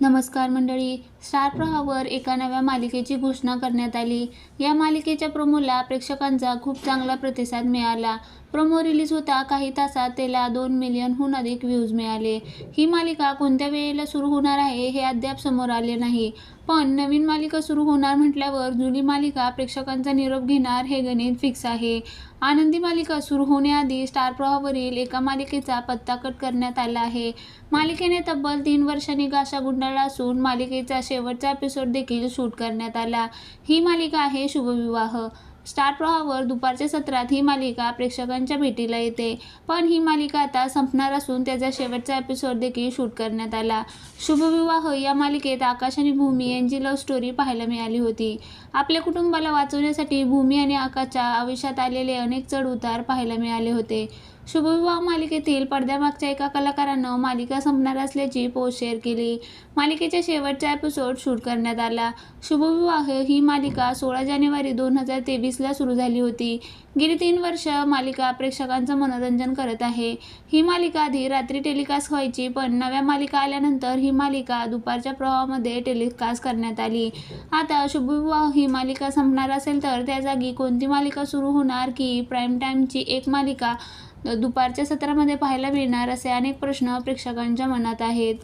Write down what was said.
नमस्कार मंडळी. स्टार प्रवाहावर एका नव्या मालिकेची घोषणा करण्यात आली. या मालिकेच्या प्रोमोला प्रेक्षकांचा खूप चांगला प्रतिसाद मिळाला. प्रोमो रिलीज होता काही तासात त्याला 2 मिलियनहून अधिक व्ह्यूज मिळाले. ही मालिका कोणत्या वेळेला सुरू होणार आहे हे अद्याप समोर आले नाही. पण नवीन मालिका सुरू होणार म्हटल्यावर जुनी मालिका प्रेक्षकांचा निरोप घेणार हे गणित फिक्स आहे. आनंदी मालिका सुरू होण्याआधी स्टार प्रवाहावरील एका मालिकेचा पत्ता कट करण्यात आला आहे. मालिकेने तब्बल 3 वर्षांनी गाशा गुंडाळला असून मालिकेचा शेवटचा एपिसोड देखील शूट करण्यात आला. ही मालिका आहे शुभविवाह. स्टार प्रवाहावर दुपारच्या सत्रात ही मालिका प्रेक्षकांच्या भेटीला येते. पण ही मालिका आता संपणार असून त्याचा शेवटचा एपिसोड देखील शूट करण्यात आला. शुभविवाह या मालिकेत आकाश आणि भूमी यांची लव्ह स्टोरी पाहायला मिळाली होती. आपल्या कुटुंबाला वाचवण्यासाठी भूमी आणि आकाशच्या आयुष्यात आलेले अनेक चढ-उतार पाहायला मिळाले होते. शुभविवाह मालिकेतील पडद्यामागच्या एका कलाकारानं मालिका संपणार असल्याची पोस्ट शेअर केली. मालिकेच्या शेवटचा एपिसोड शूट करण्यात आला. शुभविवाह ही मालिका 16 जानेवारी 2023ला सुरू झाली होती. गेली 3 वर्ष मालिका प्रेक्षकांचं मनोरंजन करत आहे. ही मालिका आधी रात्री टेलिकास्ट व्हायची, पण नव्या मालिका आल्यानंतर ही मालिका दुपारच्या प्रवाहामध्ये टेलिकास्ट करण्यात आली. आता शुभविवाह ही मालिका संपणार असेल तर त्या जागी कोणती मालिका सुरू होणार की प्राईम टाईमची एक मालिका दुपारच्या सत्रामध्ये पाहायला मिळणार असे अनेक प्रश्न प्रेक्षकांच्या मनात आहेत.